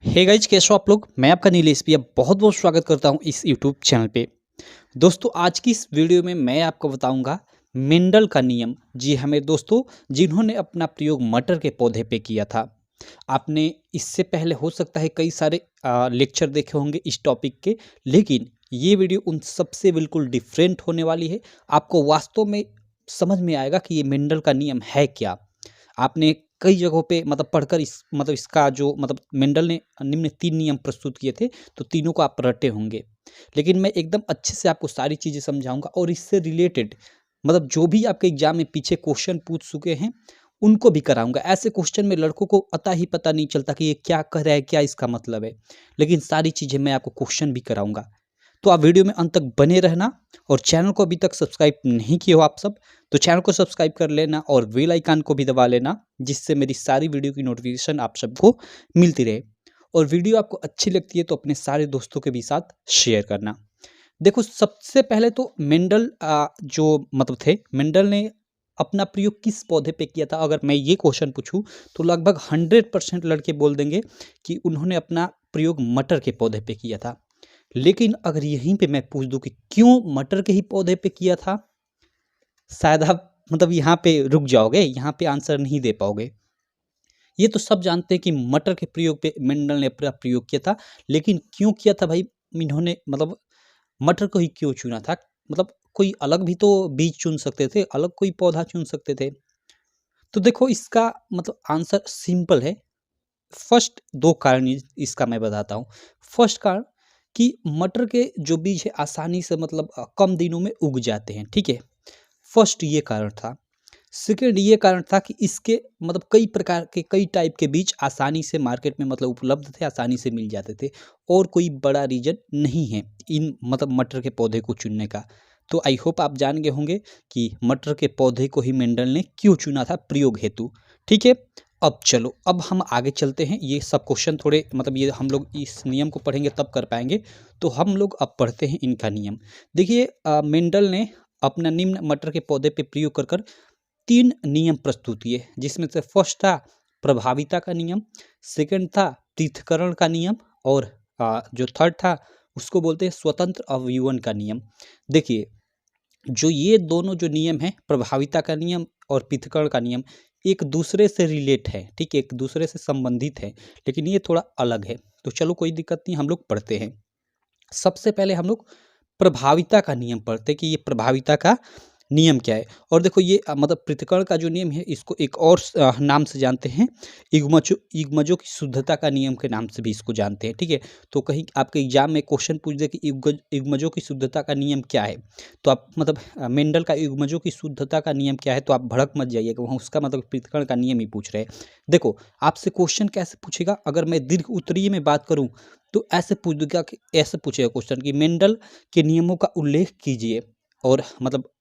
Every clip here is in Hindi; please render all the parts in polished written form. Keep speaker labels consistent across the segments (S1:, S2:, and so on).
S1: हे गाइज, कैसे हो आप लोग। मैं आपका नीलेश भैया बहुत बहुत स्वागत करता हूं इस यूट्यूब चैनल पे। दोस्तों, आज की इस वीडियो में मैं आपको बताऊंगा मेंडल का नियम। जी हाँ मेरे दोस्तों, जिन्होंने अपना प्रयोग मटर के पौधे पे किया था। आपने इससे पहले हो सकता है कई सारे लेक्चर देखे होंगे इस टॉपिक के, लेकिन ये वीडियो उन सबसे बिल्कुल डिफरेंट होने वाली है। आपको वास्तव में समझ में आएगा कि ये मेंडल का नियम है क्या। आपने कई जगहों पे पढ़कर इसका जो मेंडल ने निम्न 3 नियम प्रस्तुत किए थे, तो तीनों को आप रटे होंगे। लेकिन मैं एकदम अच्छे से आपको सारी चीज़ें समझाऊँगा और इससे रिलेटेड जो भी आपके एग्ज़ाम में पीछे क्वेश्चन पूछ चुके हैं, उनको भी कराऊँगा। ऐसे क्वेश्चन में लड़कों को अता ही पता नहीं चलता कि ये क्या कह रहा है, क्या इसका मतलब है। लेकिन सारी चीज़ें मैं आपको क्वेश्चन भी कराऊँगा। तो आप वीडियो में अंत तक बने रहना, और चैनल को अभी तक सब्सक्राइब नहीं किए हो आप सब, तो चैनल को सब्सक्राइब कर लेना और बेल आइकन को भी दबा लेना, जिससे मेरी सारी वीडियो की नोटिफिकेशन आप सबको मिलती रहे। और वीडियो आपको अच्छी लगती है तो अपने सारे दोस्तों के भी साथ शेयर करना। देखो, सबसे पहले तो मेंडल जो थे, मेंडल ने अपना प्रयोग किस पौधे पे किया था। अगर मैं ये क्वेश्चन पूछूं तो लगभग 100% लड़के बोल देंगे कि उन्होंने अपना प्रयोग मटर के पौधे पे किया था। लेकिन अगर यहीं पे मैं पूछ दूं कि क्यों मटर के ही पौधे पे किया था, शायद आप यहाँ पे रुक जाओगे, यहाँ पे आंसर नहीं दे पाओगे। ये तो सब जानते हैं कि मटर के प्रयोग पे मेंडल ने अपना प्रयोग किया था, लेकिन क्यों किया था भाई इन्होंने, मटर को ही क्यों चुना था। कोई अलग भी तो बीज चुन सकते थे, अलग कोई पौधा चुन सकते थे। तो देखो, इसका आंसर सिंपल है। फर्स्ट दो कारण इसका मैं बताता हूँ। फर्स्ट कारण कि मटर के जो बीज है आसानी से कम दिनों में उग जाते हैं, ठीक है। फर्स्ट ये कारण था। सेकंड ये कारण था कि इसके कई प्रकार के, कई टाइप के बीज आसानी से मार्केट में उपलब्ध थे, आसानी से मिल जाते थे। और कोई बड़ा रीजन नहीं है इन मटर के पौधे को चुनने का। तो आई होप आप जान गए होंगे कि मटर के पौधे को ही मेंडल ने क्यों चुना था प्रयोग हेतु, ठीक है। अब चलो, अब हम आगे चलते हैं। ये सब क्वेश्चन थोड़े ये हम लोग इस नियम को पढ़ेंगे तब कर पाएंगे। तो हम लोग अब पढ़ते हैं इनका नियम। देखिए, मेंडल ने अपना निम्न मटर के पौधे पे प्रयोग कर कर 3 नियम प्रस्तुत किए, जिसमें से फर्स्ट था प्रभाविता का नियम, सेकंड था पृथक्करण का नियम, और जो थर्ड था उसको बोलते हैं स्वतंत्र अवयवन का नियम। देखिए, जो ये दोनों जो नियम हैं, प्रभाविता का नियम और पृथक्करण का नियम, एक दूसरे से रिलेट है, ठीक है, एक दूसरे से संबंधित है, लेकिन ये थोड़ा अलग है। तो चलो, कोई दिक्कत नहीं, हम लोग पढ़ते हैं। सबसे पहले हम लोग प्रभाविता का नियम पढ़ते हैं कि ये प्रभाविता का नियम क्या है। और देखो, ये पृथक्करण का जो नियम है, इसको एक और नाम से जानते हैं, युग्मजों की शुद्धता का नियम के नाम से भी इसको जानते हैं, ठीक है। तो कहीं आपके एग्जाम में क्वेश्चन पूछ दे कि युग्मजों की शुद्धता का नियम क्या है, तो आप मेंडल का युग्मजों की शुद्धता का नियम क्या है, तो आप भड़क मत जाइएगा, वहाँ उसका पृथक्करण का नियम ही पूछ रहे हैं। देखो, आपसे क्वेश्चन कैसे पूछेगा, अगर मैं दीर्घ उत्तरीय में बात करूँ तो ऐसे पूछ देगा कि, ऐसे पूछेगा क्वेश्चन कि मेंडल के नियमों का उल्लेख कीजिए। और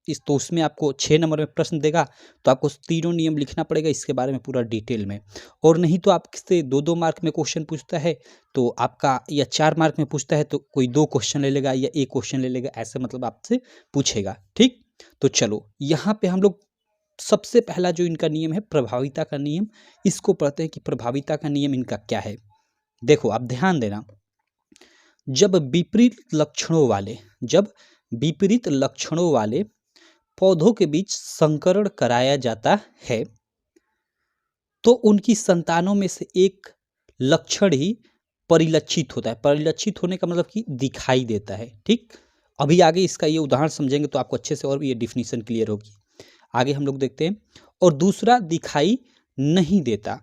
S1: इस तो उसमें आपको 6 नंबर में प्रश्न देगा, तो आपको तीनों नियम लिखना पड़ेगा इसके बारे में पूरा डिटेल में। और नहीं तो आपसे 2-2 मार्क में क्वेश्चन पूछता है तो आपका, या 4 मार्क में पूछता है तो कोई 2 क्वेश्चन ले लेगा या 1 क्वेश्चन ले लेगा, ऐसे आपसे पूछेगा, ठीक। तो चलो, यहाँ पे हम लोग सबसे पहला जो इनका नियम है, प्रभाविता का नियम, इसको पढ़ते हैं कि प्रभाविता का नियम इनका क्या है। देखो, आप ध्यान देना, जब विपरीत लक्षणों वाले पौधों के बीच संकरण कराया जाता है, तो उनकी संतानों में से एक लक्षण ही परिलक्षित होता है। परिलक्षित होने का मतलब कि दिखाई देता है, ठीक। अभी आगे इसका ये उदाहरण समझेंगे तो आपको अच्छे से और ये डिफिनीशन क्लियर होगी। आगे हम लोग देखते हैं। और दूसरा दिखाई नहीं देता।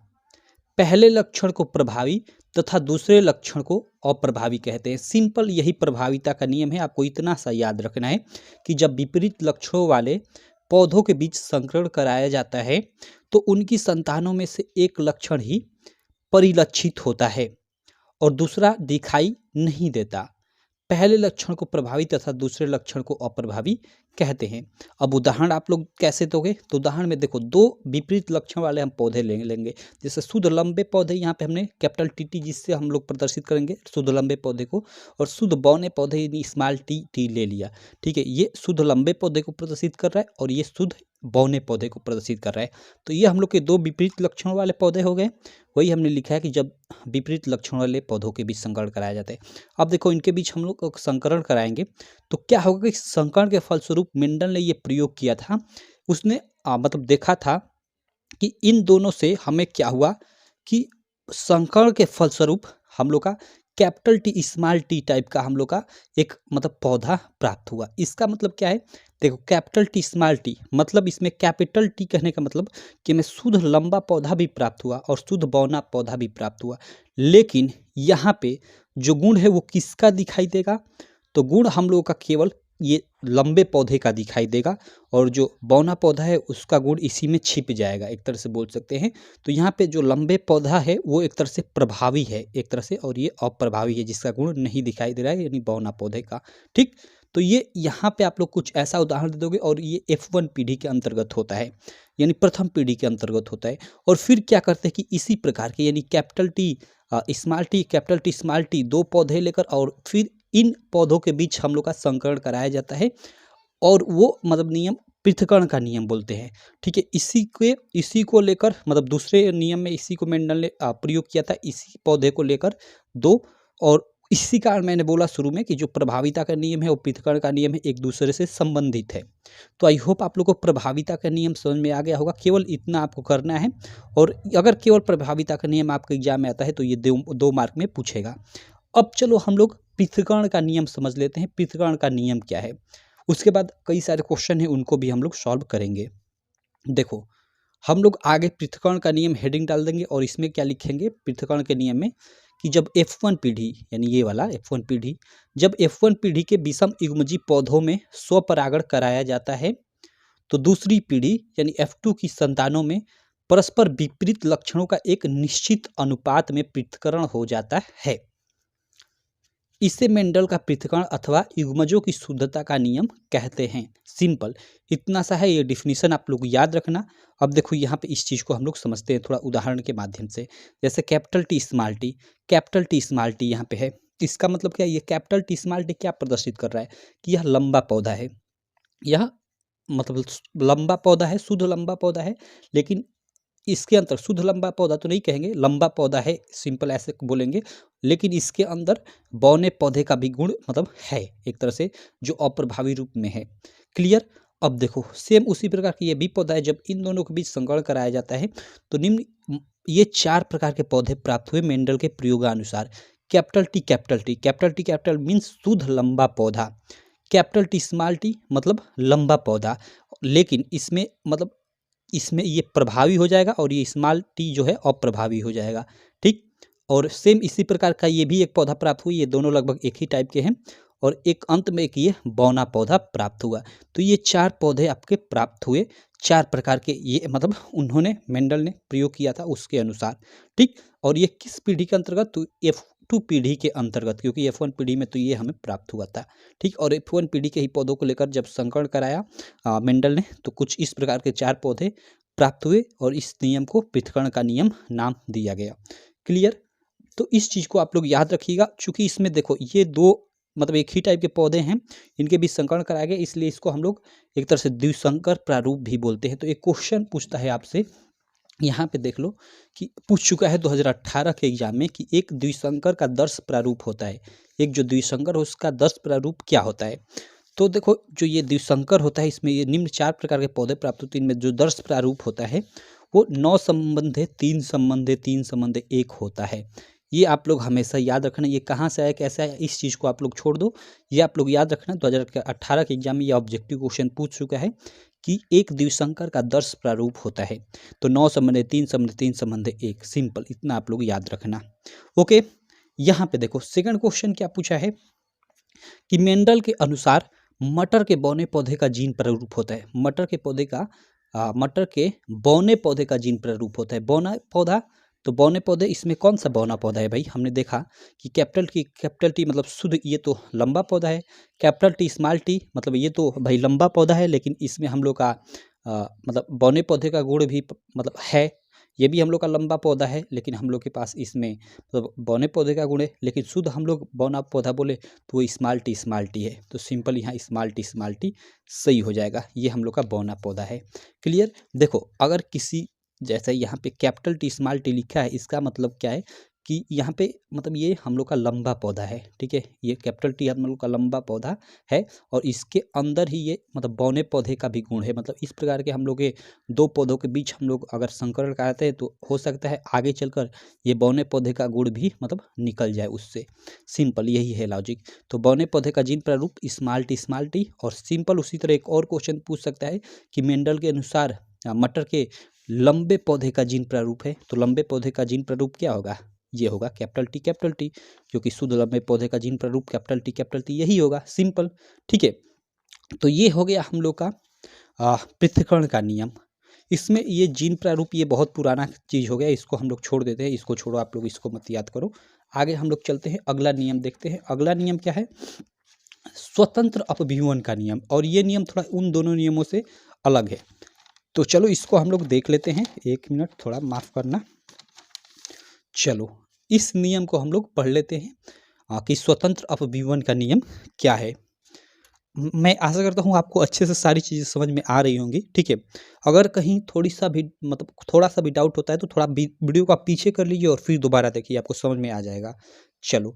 S1: पहले लक्षण को प्रभावी तथा दूसरे लक्षण को अप्रभावी कहते हैं। सिंपल यही प्रभाविता का नियम है। आपको इतना सा याद रखना है कि जब विपरीत लक्षणों वाले पौधों के बीच संकरण कराया जाता है, तो उनकी संतानों में से एक लक्षण ही परिलक्षित होता है और दूसरा दिखाई नहीं देता। पहले लक्षण को प्रभावी तथा दूसरे लक्षण को अप्रभावी कहते हैं। अब उदाहरण आप लोग कैसे दोगे, तो उदाहरण में देखो, 2 विपरीत लक्षण वाले हम पौधे लेंगे। जैसे शुद्ध लंबे पौधे, यहाँ पे हमने कैपिटल टी जिससे हम लोग प्रदर्शित करेंगे शुद्ध लंबे पौधे को, और शुद्ध बौने पौधे स्मॉल टी ले लिया, ठीक है। ये शुद्ध लंबे पौधे को प्रदर्शित कर रहा है और ये शुद्ध बौने पौधे को प्रदर्शित कर रहा है। तो ये हम लोग के दो विपरीत लक्षणों वाले पौधे हो गए। वही हमने लिखा है कि जब विपरीत लक्षण वाले पौधों के बीच संकरण कराया जाता है। अब देखो इनके बीच हम लोग संकरण कराएंगे तो क्या होगा कि संकरण के फलस्वरूप मेंडल ने ये प्रयोग किया था। उसने मतलब देखा था कि इन दोनों से हमें क्या हुआ कि संकरण के फलस्वरूप हम लोग का capital T small T type का हम लोग का एक मतलब पौधा प्राप्त हुआ। इसका मतलब क्या है, देखो कैपिटल टी स्मॉल टी मतलब इसमें कैपिटल टी कहने का मतलब कि हमें शुद्ध लंबा पौधा भी प्राप्त हुआ और शुद्ध बौना पौधा भी प्राप्त हुआ। लेकिन यहाँ पे जो गुण है वो किसका दिखाई देगा, तो गुण हम लोगों का केवल ये लंबे पौधे का दिखाई देगा और जो बौना पौधा है उसका गुण इसी में छिप जाएगा, एक तरह से बोल सकते हैं। तो यहाँ पे जो लंबे पौधा है वो एक तरह से प्रभावी है एक तरह से, और ये अप्रभावी है जिसका गुण नहीं दिखाई दे रहा है, यानी बौना पौधे का। ठीक, तो ये यहाँ पे आप लोग कुछ ऐसा उदाहरण दे दोगे और ये F1 पीढ़ी के अंतर्गत होता है, यानी प्रथम पीढ़ी के अंतर्गत होता है। और फिर क्या करते हैं कि इसी प्रकार के यानी capital T small T capital T small T दो पौधे लेकर और फिर इन पौधों के बीच हम लोग का संकरण कराया जाता है और वो मतलब नियम पृथक्करण का नियम बोलते हैं। ठीक है, इसी को लेकर मतलब दूसरे नियम में इसी को मेंडल ने प्रयोग किया था, इसी पौधे को लेकर दो। और इसी कारण मैंने बोला शुरू में कि जो प्रभाविता का नियम है और पृथक्करण का नियम है एक दूसरे से संबंधित है। तो आई होप आप लोग को प्रभाविता का नियम समझ में आ गया होगा। केवल इतना आपको करना है, और अगर केवल प्रभाविता का नियम आपके एग्जाम में आता है तो ये दो मार्क में पूछेगा। अब चलो हम लोग पृथक्करण का नियम समझ लेते हैं, पृथक्करण का नियम क्या है। उसके बाद कई सारे क्वेश्चन हैं उनको भी हम लोग सॉल्व करेंगे। देखो हम लोग आगे पृथक्करण का नियम हेडिंग डाल देंगे और इसमें क्या लिखेंगे पृथक्करण के नियम में कि जब F1 पीढ़ी यानी ये वाला F1 पीढ़ी, जब F1 पीढ़ी के विषम युग्मजीव पौधों में स्वपरागण कराया जाता है तो दूसरी पीढ़ी यानी F2 की संतानों में परस्पर विपरीत लक्षणों का एक निश्चित अनुपात में पृथक्करण हो जाता है। इसे मेंडल का पृथक्करण अथवा युग्मजों की शुद्धता का नियम कहते हैं। सिंपल इतना सा है, ये डिफिनीशन आप लोग याद रखना। अब देखो यहाँ पे इस चीज़ को हम लोग समझते हैं थोड़ा उदाहरण के माध्यम से। जैसे कैपिटल टी स्मॉल टी यहाँ पे है, इसका मतलब क्या है, ये कैपिटल टी स्मॉल टी क्या प्रदर्शित कर रहा है कि यह लंबा पौधा है, यह मतलब लंबा पौधा है, शुद्ध लंबा पौधा है। लेकिन इसके अंदर शुद्ध लंबा पौधा तो नहीं कहेंगे, लंबा पौधा है सिंपल ऐसे बोलेंगे, लेकिन इसके अंदर बौने पौधे का भी गुण मतलब है एक तरह से जो अप्रभावी रूप में है। क्लियर। अब देखो सेम उसी प्रकार की ये भी पौधा है, जब इन दोनों के बीच संकरण कराया जाता है तो निम्न ये चार प्रकार के पौधे प्राप्त हुए मेंडल के प्रयोगानुसार। कैपिटल मीन्स शुद्ध लंबा पौधा, कैपिटल टी स्मॉल टी मतलब लंबा पौधा, लेकिन इसमें मतलब इसमें ये प्रभावी हो जाएगा और ये स्मॉल टी जो है अप्रभावी हो जाएगा। ठीक, और सेम इसी प्रकार का ये भी एक पौधा प्राप्त हुआ, ये दोनों लगभग एक ही टाइप के हैं, और एक अंत में एक ये बौना पौधा प्राप्त हुआ। तो ये चार पौधे आपके प्राप्त हुए, चार प्रकार के ये मतलब उन्होंने मेंडल ने प्रयोग किया था उसके अनुसार। ठीक, और ये किस पीढ़ी के अंतर्गत, तो F2 पीढ़ी के अंतर्गत, क्योंकि F1 पीढ़ी में तो ये हमें प्राप्त हुआ था। ठीक, और F1 पीढ़ी के ही पौधों को लेकर जब संकरण कराया मेंडल ने तो कुछ इस प्रकार के चार पौधे प्राप्त हुए और इस नियम को पृथक्करण का नियम नाम दिया गया। क्लियर। तो इस चीज़ को आप लोग याद रखिएगा, चूंकि इसमें देखो ये दो मतलब एक ही टाइप के पौधे हैं, इनके बीच संकरण कराया गया, इसलिए इसको हम लोग एक तरह से द्विसंकर प्रारूप भी बोलते हैं। तो एक क्वेश्चन पूछता है आपसे, यहाँ पे देख लो कि पूछ चुका है 2018 के एग्जाम में कि एक द्विसंकर का दर्श प्रारूप होता है, एक जो द्विसंकर हो उसका दर्श प्रारूप क्या होता है। तो देखो जो ये द्विसंकर होता है इसमें ये निम्न चार प्रकार के पौधे प्राप्त होते हैं, इनमें जो दर्श प्रारूप होता है वो 9 संबंधे 3 संबंधे 3 संबंधे 1 होता है। ये आप लोग हमेशा याद रखना, ये कहाँ से आया कैसे आया इस चीज़ को आप लोग छोड़ दो, ये आप लोग याद रखना। 2018 के एग्जाम में ये ऑब्जेक्टिव क्वेश्चन पूछ चुका है कि एक द्विसंकर का दर्श प्रारूप होता है तो 9 संबंधे 3 संबंधे 3 संबंधे 1, सिंपल इतना आप लोग याद रखना। ओके, यहाँ पे देखो सेकंड क्वेश्चन क्या पूछा है कि मेंडल के अनुसार मटर के बौने पौधे का जीन प्रारूप होता है। मटर के बौने पौधे का जीन प्रारूप होता है। बौना पौधा, तो बौने पौधे इसमें कौन सा बौना पौधा है भाई, हमने देखा कि कैपिटल टी मतलब शुद्ध ये तो लंबा पौधा है, कैपिटल टी स्मॉल टी मतलब ये तो भाई लंबा पौधा है, लेकिन इसमें हम लोग का मतलब बौने पौधे का गुण भी मतलब है, ये भी हम लोग का लंबा पौधा है, लेकिन हम लोग के पास इसमें मतलब बौने पौधे का गुण है, लेकिन शुद्ध हम लोग बौना पौधा बोले तो वो स्मॉल टी है। तो सिंपल यहाँ स्मॉल टी सही हो जाएगा। ये हम लोग का बौना पौधा है। क्लियर। देखो अगर किसी जैसे यहाँ पे कैपिटल टी स्मॉल टी लिखा है, इसका मतलब क्या है कि यहाँ पे मतलब ये हम लोग का लंबा पौधा है। ठीक है, ये कैपिटल टी हम लोग का लंबा पौधा है और इसके अंदर ही ये मतलब बौने पौधे का भी गुण है। मतलब इस प्रकार के हम लोग के दो पौधों के बीच हम लोग अगर संकरण कराते हैं तो हो सकता है आगे चलकर ये बौने पौधे का गुण भी मतलब निकल जाए उससे। सिंपल यही है लॉजिक। तो बौने पौधे का जीन प्रारूप स्मॉल टी और सिंपल। उसी तरह एक और क्वेश्चन पूछ सकता है कि मेंडल के अनुसार मटर के लंबे पौधे का जीन प्रारूप है, तो लंबे पौधे का जीन प्रारूप क्या होगा? ये होगा कैपिटल टी, क्योंकि शुद्ध लंबे पौधे का जीन प्रारूप कैपिटल टी यही होगा। सिंपल। ठीक है, तो ये हो गया हम लोग का पृथक्करण का नियम। इसमें ये जीन प्रारूप ये बहुत पुराना चीज़ हो गया, इसको हम लोग छोड़ देते हैं। इसको छोड़ो, आप लोग इसको मत याद करो। आगे हम लोग चलते हैं, अगला नियम देखते हैं। अगला नियम क्या है? स्वतंत्र अपव्यूहन का नियम। और ये नियम थोड़ा उन दोनों नियमों से अलग है। तो चलो इसको हम लोग देख लेते हैं। एक मिनट, थोड़ा माफ़ करना। चलो इस नियम को हम लोग पढ़ लेते हैं कि स्वतंत्र अपव्यूहन का नियम क्या है। मैं आशा करता हूँ आपको अच्छे से सारी चीज़ें समझ में आ रही होंगी। ठीक है, अगर कहीं थोड़ी सा भी मतलब थोड़ा सा भी डाउट होता है तो थोड़ा वीडियो का पीछे कर लीजिए और फिर दोबारा देखिए, आपको समझ में आ जाएगा। चलो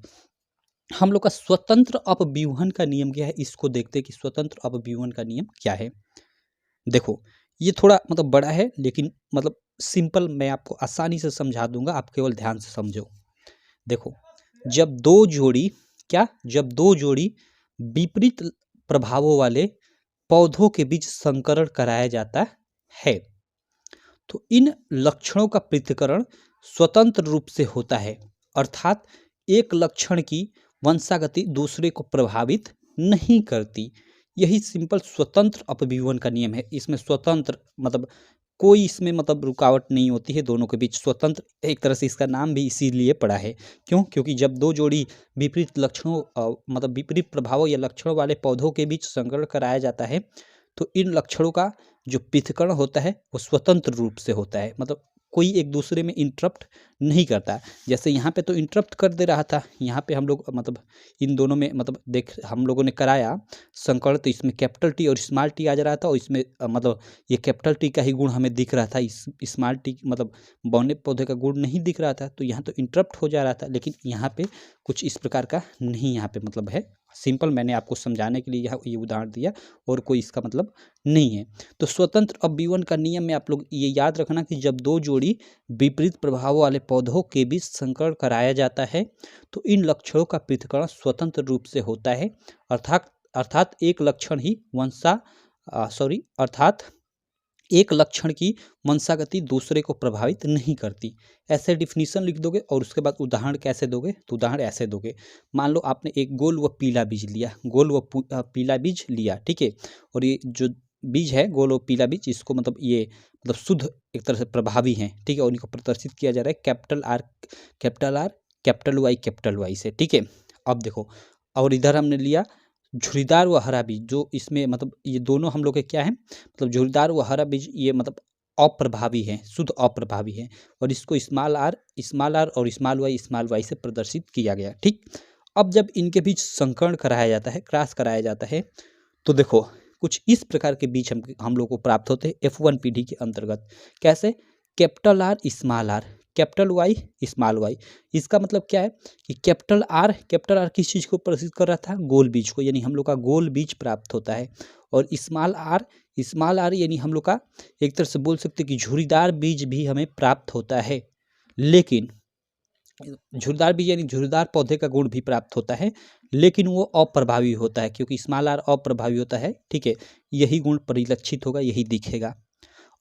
S1: हम लोग का स्वतंत्र अपव्यूहन का नियम क्या है, इसको देखते हैं कि स्वतंत्र अपव्यूहन का नियम क्या है। देखो ये थोड़ा मतलब बड़ा है, लेकिन मतलब सिंपल मैं आपको आसानी से समझा दूंगा, आप केवल ध्यान से समझो। देखो जब दो जोड़ी विपरीत प्रभावों वाले पौधों के बीच संकरण कराया जाता है, तो इन लक्षणों का पृथक्करण स्वतंत्र रूप से होता है। अर्थात एक लक्षण की वंशागति दूसरे को प्रभावित नहीं करती। यही सिंपल स्वतंत्र अपव्यूहन का नियम है। इसमें स्वतंत्र मतलब कोई इसमें मतलब रुकावट नहीं होती है, दोनों के बीच स्वतंत्र। एक तरह से इसका नाम भी इसीलिए पड़ा है। क्यों? क्योंकि जब दो जोड़ी विपरीत लक्षणों मतलब विपरीत प्रभावों या लक्षणों वाले पौधों के बीच संकरण कराया जाता है, तो इन लक्षणों का जो पृथक्करण होता है वो स्वतंत्र रूप से होता है। मतलब कोई एक दूसरे में इंटरप्ट नहीं करता। जैसे यहाँ पे तो इंटरप्ट कर दे रहा था, यहाँ पे हम लोग मतलब इन दोनों में मतलब देख हम लोगों ने कराया संकरण, तो इसमें कैपिटल टी और स्मॉल टी आ जा रहा था, और इसमें मतलब ये कैपिटल टी का ही गुण हमें दिख रहा था। इस स्मॉल टी मतलब बौने पौधे का गुण नहीं दिख रहा था, तो यहाँ तो इंटरप्ट हो जा रहा था। लेकिन यहाँ पे कुछ इस प्रकार का नहीं यहाँ पे मतलब है। सिंपल मैंने आपको समझाने के लिए यहाँ ये उदाहरण दिया, और कोई इसका मतलब नहीं है। तो स्वतंत्र अपव्यूहन का नियम में आप लोग ये याद रखना कि जब दो जोड़ी विपरीत प्रभाव वाले पौधों के बीच संकरण कराया जाता है, तो इन लक्षणों का पृथक्करण स्वतंत्र रूप से होता है। अर्थात एक लक्षण ही अर्थात एक लक्षण की वंशागति दूसरे को प्रभावित नहीं करती। ऐसे डिफिनीशन लिख दोगे और उसके बाद उदाहरण कैसे दोगे, तो उदाहरण ऐसे दोगे। मान लो आपने एक गोल व पीला बीज लिया, पीला बीज लिया, ठीक है। और ये जो बीज है गोल और पीला बीज, इसको मतलब ये मतलब शुद्ध एक तरह से प्रभावी हैं, ठीक है। और इनको प्रदर्शित किया जा रहा है कैपिटल आर कैपिटल वाई से, ठीक है। अब देखो, और इधर हमने लिया झुरीदार व हरा बीज, जो इसमें मतलब ये दोनों हम लोग के क्या है, मतलब झुरीदार व हरा बीज ये मतलब अप्रभावी है, शुद्ध अप्रभावी है। और इसको स्मॉल आर और स्मॉल वाई से प्रदर्शित किया गया, ठीक। अब जब इनके बीच संकरण कराया जाता है, क्रॉस कराया जाता है, तो देखो कुछ इस प्रकार के बीज हम लोग को प्राप्त होते हैं F1 पीढ़ी के अंतर्गत। कैसे? Capital R capital Y small Y. इसका मतलब क्या है कि कैपिटल आर किस चीज़ को प्रदर्शित कर रहा था? गोल बीज को, यानी हम लोग का गोल बीज प्राप्त होता है। और स्मॉल आर यानी हम लोग का एक तरह से बोल सकते हैं कि झुरीदार बीज भी हमें प्राप्त होता है। लेकिन झुरीदार बीज यानी झुरीदार पौधे का गुण भी प्राप्त होता है, लेकिन वो अप्रभावी होता है, क्योंकि स्मॉल आर अप्रभावी होता है, ठीक है। यही गुण परिलक्षित होगा, यही दिखेगा।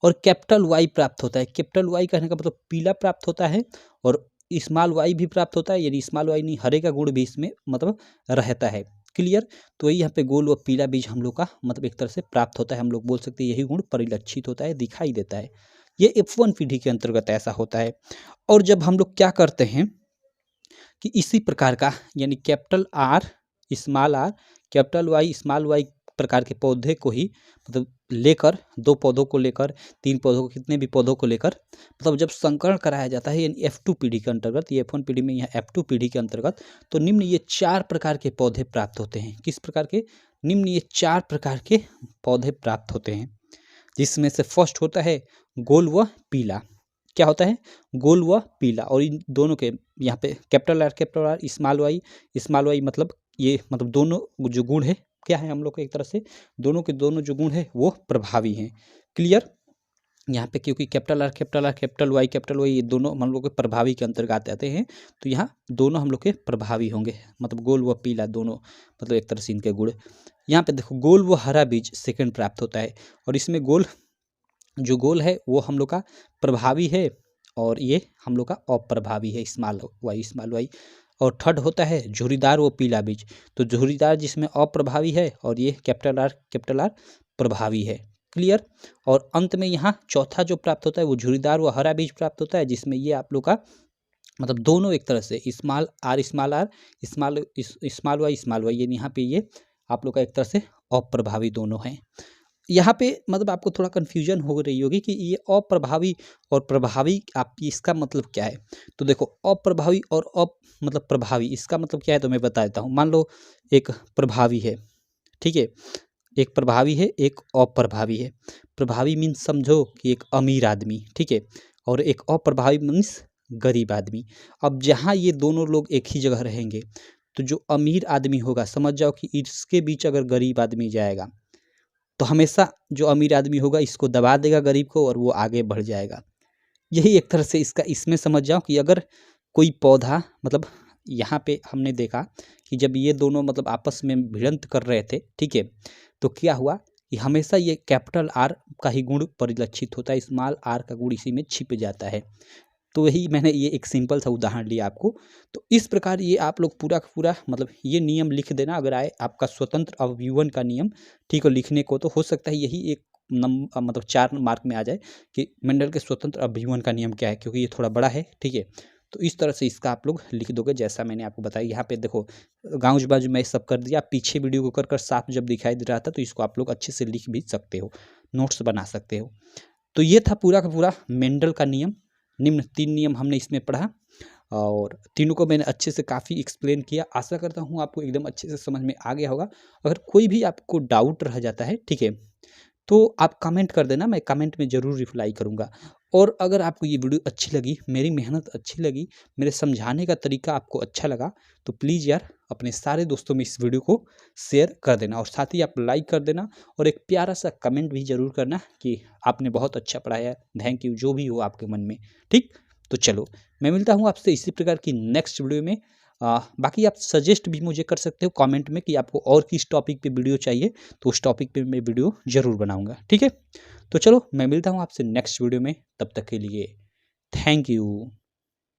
S1: और कैपिटल वाई प्राप्त होता है। कैपिटल वाई कहने का मतलब पीला प्राप्त होता है, और स्मॉल वाई भी प्राप्त होता है, यानी स्मॉल वाई नहीं हरे का गुण भी इसमें मतलब रहता है। क्लियर? तो यहाँ पे गोल व पीला बीज हम लोग का मतलब एक तरह से प्राप्त होता है। हम लोग बोल सकते हैं यही गुण परिलक्षित होता है, दिखाई देता है। ये F1 पीढ़ी के अंतर्गत ऐसा होता है। और जब हम लोग क्या करते हैं कि इसी प्रकार का यानी capital R capital Y small Y प्रकार के पौधे को ही मतलब लेकर 2 पौधों को लेकर 3 पौधों को, कितने भी पौधों को लेकर मतलब जब संकरण कराया जाता है, यानी F2 पीढ़ी के अंतर्गत, ये F1 पीढ़ी में यहाँ F2 पीढ़ी के अंतर्गत, तो निम्न ये 4 प्रकार के पौधे प्राप्त होते हैं। किस प्रकार के? निम्न ये 4 प्रकार के पौधे प्राप्त होते हैं, जिसमें से फर्स्ट होता है गोल व पीला। क्या होता है? गोल व पीला। और इन दोनों के यहाँ पे कैपिटल आर स्मॉल वाई मतलब ये मतलब दोनों जो गुण है क्या है हम लोग को, एक तरह से दोनों के दोनों जो गुण है वो प्रभावी हैं। क्लियर? यहाँ पे क्योंकि कैपिटल वाई ये दोनों हम लोग के प्रभावी के अंतर्गत आते हैं, तो यहाँ दोनों हम लोग के प्रभावी होंगे, मतलब गोल व पीला दोनों मतलब एक तरह से इनके गुण। यहाँ पे देखो गोल व हरा बीज सेकंड प्राप्त होता है, और इसमें जो गोल है वो हम लोग का प्रभावी है, और ये हम लोग का अप्रभावी है, स्मॉल वाई। और थर्ड होता है झुर्रीदार व पीला बीज, तो झुर्रीदार जिसमें अप्रभावी है, और ये कैपिटल आर प्रभावी है। क्लियर? और अंत में यहाँ चौथा जो प्राप्त होता है वो झुर्रीदार व हरा बीज प्राप्त होता है, जिसमें ये आप लोग का मतलब दोनों एक तरह से स्मॉल वाई, यानी यहाँ पे ये आप लोग का एक तरह से अप्रभावी दोनों हैं। यहाँ पे मतलब आपको थोड़ा कन्फ्यूजन हो रही होगी कि ये अप्रभावी और प्रभावी आप इसका मतलब क्या है। तो देखो अप्रभावी और मतलब प्रभावी इसका मतलब क्या है तो मैं बता देता हूँ। मान लो एक प्रभावी है, ठीक है, एक प्रभावी है, एक अप्रभावी है। प्रभावी मीन्स समझो कि एक अमीर आदमी, ठीक है, और एक अप्रभावी मीन्स गरीब आदमी। अब जहाँ ये दोनों लोग एक ही जगह रहेंगे, तो जो अमीर आदमी होगा समझ जाओ कि इसके बीच अगर गरीब आदमी जाएगा तो हमेशा जो अमीर आदमी होगा इसको दबा देगा गरीब को, और वो आगे बढ़ जाएगा। यही एक तरह से इसका इसमें समझ जाओ कि अगर कोई पौधा मतलब यहाँ पे हमने देखा कि जब ये दोनों मतलब आपस में भिड़ंत कर रहे थे, ठीक है, तो क्या हुआ कि हमेशा ये कैपिटल आर का ही गुण परिलक्षित होता है, स्मॉल आर का गुण इसी में छिप जाता है। तो वही मैंने ये एक सिंपल सा उदाहरण लिया आपको। तो इस प्रकार ये आप लोग पूरा का पूरा मतलब ये नियम लिख देना, अगर आए आपका स्वतंत्र अवयवन का नियम, ठीक है, लिखने को तो हो सकता है यही एक मतलब 4 मार्क में आ जाए कि मेंडल के स्वतंत्र अवयवन का नियम क्या है, क्योंकि ये थोड़ा बड़ा है, ठीक है। तो इस तरह से इसका आप लोग लिख दोगे जैसा मैंने आपको बताया। यहाँ पे देखो गाँव बाजू मैं सब कर दिया, पीछे वीडियो को कर साफ जब दिखाई दे रहा था, तो इसको आप लोग अच्छे से लिख भी सकते हो, नोट्स बना सकते हो। तो ये था पूरा का पूरा मेंडल का नियम। निम्न 3 नियम हमने इसमें पढ़ा, और तीनों को मैंने अच्छे से काफ़ी एक्सप्लेन किया। आशा करता हूँ आपको एकदम अच्छे से समझ में आ गया होगा। अगर कोई भी आपको डाउट रह जाता है, ठीक है, तो आप कमेंट कर देना, मैं कमेंट में ज़रूर रिप्लाई करूँगा। और अगर आपको ये वीडियो अच्छी लगी, मेरी मेहनत अच्छी लगी, मेरे समझाने का तरीका आपको अच्छा लगा, तो प्लीज़ यार अपने सारे दोस्तों में इस वीडियो को शेयर कर देना, और साथ ही आप लाइक कर देना, और एक प्यारा सा कमेंट भी ज़रूर करना कि आपने बहुत अच्छा पढ़ाया, थैंक यू, जो भी हो आपके मन में। ठीक, तो चलो मैं मिलता हूँ आपसे इसी प्रकार की नेक्स्ट वीडियो में। बाकी आप सजेस्ट भी मुझे कर सकते हो कमेंट में कि आपको और किस टॉपिक पे वीडियो चाहिए, तो उस टॉपिक पे मैं वीडियो ज़रूर बनाऊंगा। ठीक है, तो चलो मैं मिलता हूँ आपसे नेक्स्ट वीडियो में, तब तक के लिए थैंक यू।